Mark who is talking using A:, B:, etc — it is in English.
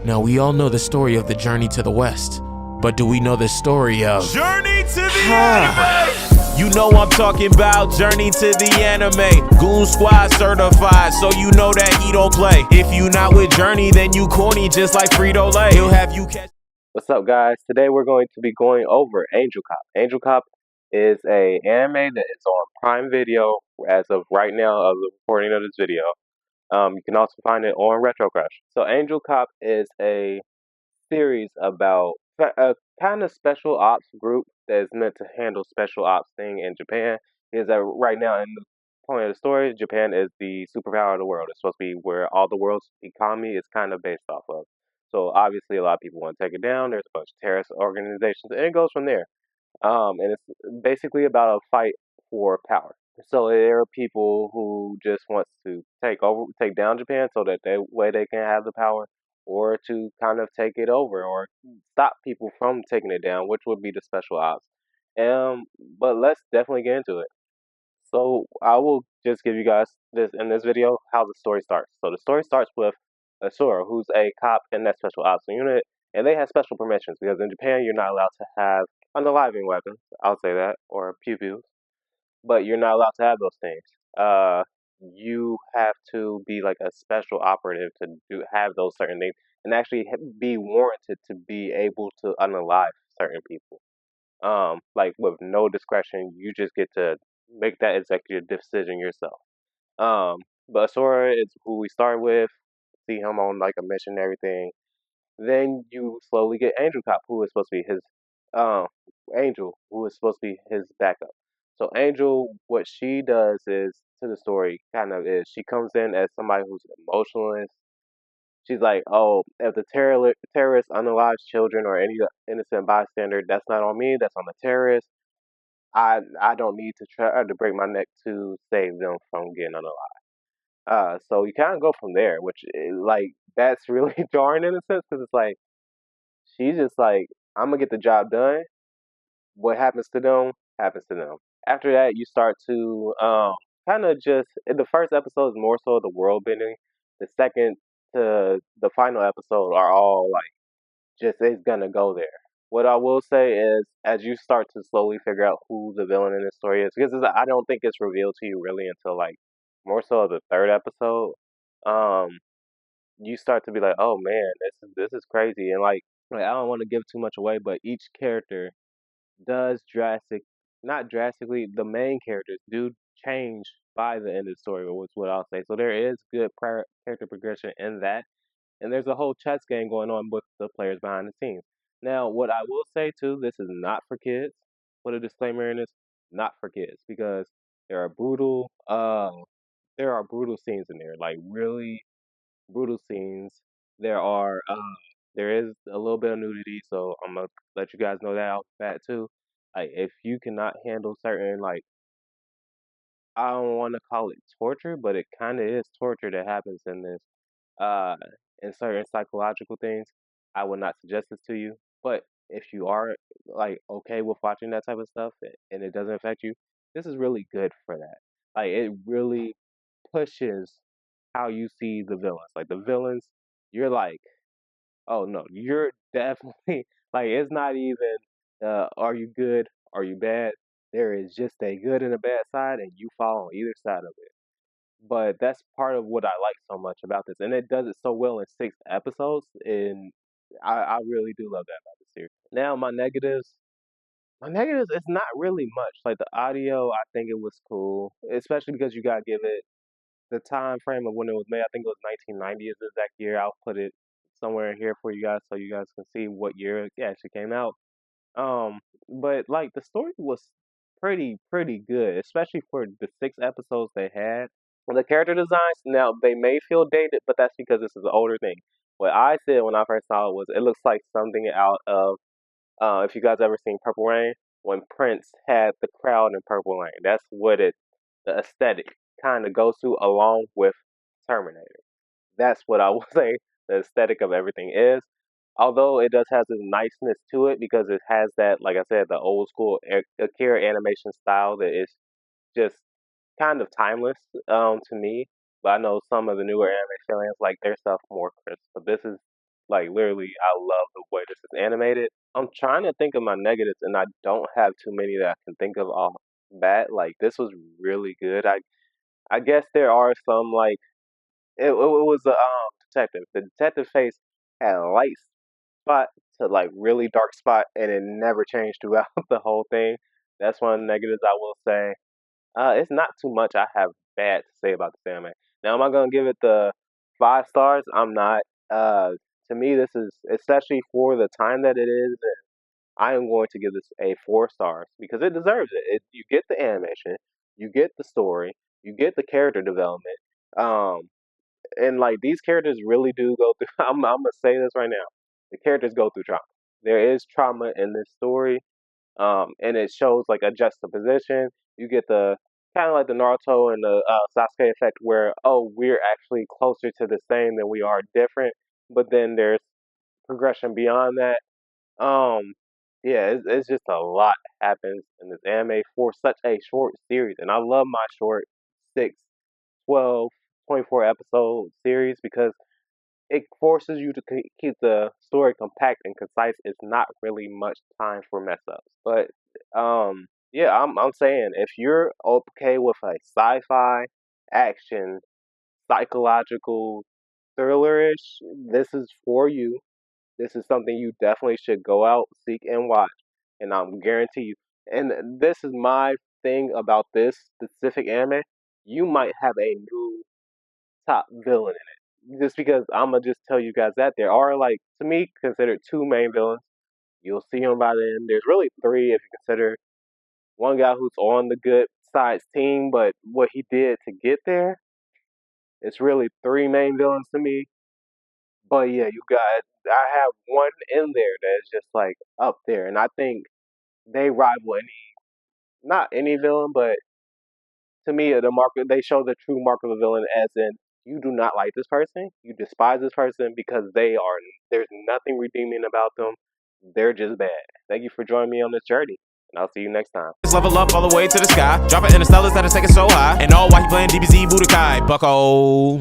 A: Now, we all know the story of the journey to the West, but do we know the story of
B: Journey to the Anime? You know I'm talking about Journey to the Anime. Goon Squad certified, so you know that he don't play. If you not with Journey, then you corny just like Frito-Lay. He'll have you catch.
C: What's up, guys? Today we're going to be going over Angel Cop. Angel Cop is a anime that is on Prime Video as of right now of the recording of this video. You can also find it on Retro Crush. So Angel Cop is a series about a kind of special ops group that is meant to handle special ops thing in Japan. Is that right now in the point of the story, Japan is the superpower of the world. It's supposed to be where all the world's economy is kind of based off of. So obviously a lot of people want to take it down. There's a bunch of terrorist organizations, and it goes from there. And it's basically about a fight for power. So there are people who just wants to take down Japan, so that they can have the power, or to kind of take it over, or stop people from taking it down, which would be the special ops. But let's definitely get into it. So I will just give you guys this video how the story starts. So the story starts with Asura, who's a cop in that special ops unit, and they have special permissions because in Japan you're not allowed to have unaliving weapons. I'll say that, or pew pews, but you're not allowed to have those things. You have to be like a special operative to have those certain things, and actually be warranted to be able to unalive certain people. Like with no discretion, you just get to make that executive decision yourself. But Sora is who we start with. See him on like a mission and everything. Then you slowly get Angel Cop, who is supposed to be his um Angel, who is supposed to be his backup. So Angel, what she does is to the story kind of is she comes in as somebody who's emotionless. She's like, oh, if the terrorist unalives children or any innocent bystander, that's not on me. That's on the terrorist. I don't need to try to break my neck to save them from getting unalive. So you kind of go from there, which like that's really jarring in a sense because it's like she's just like, I'm gonna get the job done. What happens to them happens to them. After that, you start to kind of just in the first episode is more so the world bending. The second to the final episode are all like just it's gonna go there. What I will say is, as you start to slowly figure out who the villain in this story is, because I don't think it's revealed to you really until like more so the third episode. Um, you start to be like, oh man, this is crazy, and like I don't want to give too much away, but each character does not drastically, the main characters do change by the end of the story, which is what I'll say. So there is good character progression in that, and there's a whole chess game going on with the players behind the scenes. Now, what I will say too, this is not for kids. Put a disclaimer in this, not for kids, because there are brutal scenes in there, like really brutal scenes. There is a little bit of nudity, so I'm gonna let you guys know that off the bat too. Like if you cannot handle certain like I don't want to call it torture, but it kind of is torture that happens in this uh in certain psychological things. I would not suggest this to you. But if you are like okay with watching that type of stuff and it doesn't affect you, this is really good for that. Like it really pushes how you see the villains. Like the villains, you're like, oh no, you're definitely like it's not even are you good, are you bad? There is just a good and a bad side and you fall on either side of it. But that's part of what I like so much about this. And it does it so well in 6 episodes and I really do love that about the series. Now my negatives is not really much. Like the audio, I think it was cool. Especially because you gotta give it the time frame of when it was made. I think it was 1990 is the exact year. I'll put it somewhere in here for you guys so you guys can see what year it actually came out. But like the story was pretty good, especially for the 6 episodes they had. The character designs now they may feel dated, but that's because this is an older thing. What I said when I first saw it was it looks like something out of if you guys ever seen Purple Rain when Prince had the crowd in Purple Rain. That's what the aesthetic kind of goes to along with Terminator. That's what I would say the aesthetic of everything is. Although it does have this niceness to it because it has that, like I said, the old school Akira animation style that is just kind of timeless to me. But I know some of the newer anime fans like their stuff more crisp. But this is Like literally, I love the way this is animated. I'm trying to think of my negatives, and I don't have too many that I can think of off bat. Like this was really good. I guess there are some like it was a detective. The detective face had a light spot to like really dark spot, and it never changed throughout the whole thing. That's one of the negatives I will say. It's not too much I have bad to say about this anime. Now, am I gonna give it the 5 stars? I'm not. Uh, to me, this is especially for the time that it is. I am going to give this a 4 stars because it deserves it. You get the animation, you get the story, you get the character development. Um, and like these characters really do go through. I'm gonna say this right now. The characters go through trauma. There is trauma in this story, and it shows like a juxtaposition. You get the kind of like the Naruto and the Sasuke effect, where oh, we're actually closer to the same than we are different. But then there's progression beyond that. Um, yeah, it's just a lot happens in this anime for such a short series, and I love my short 6, 12, 24 episode series because it forces you to keep the story compact and concise. It's not really much time for mess ups. But yeah, I'm saying if you're okay with a sci-fi action psychological thrillerish, this is for you. This is something you definitely should go out, seek, and watch. And I'm guarantee you. And this is my thing about this specific anime. You might have a new top villain in it. Just because I'm gonna just tell you guys that there are like to me considered 2 main villains. You'll see them by the end. There's really 3 if you consider one guy who's on the good side's team, but what he did to get there. It's really 3 main villains to me. But yeah, you got I have one in there that is just like up there, and I think they rival not any villain, but to me the mark they show the true mark of a villain as in you do not like this person, you despise this person because there's nothing redeeming about them. They're just bad. Thank you for joining me on this journey, and I'll see you next time.
B: Let's level up all the way to the sky. Drop it in the stellars that are taking so high. And all while he playing DBZ Budokai. Bucko.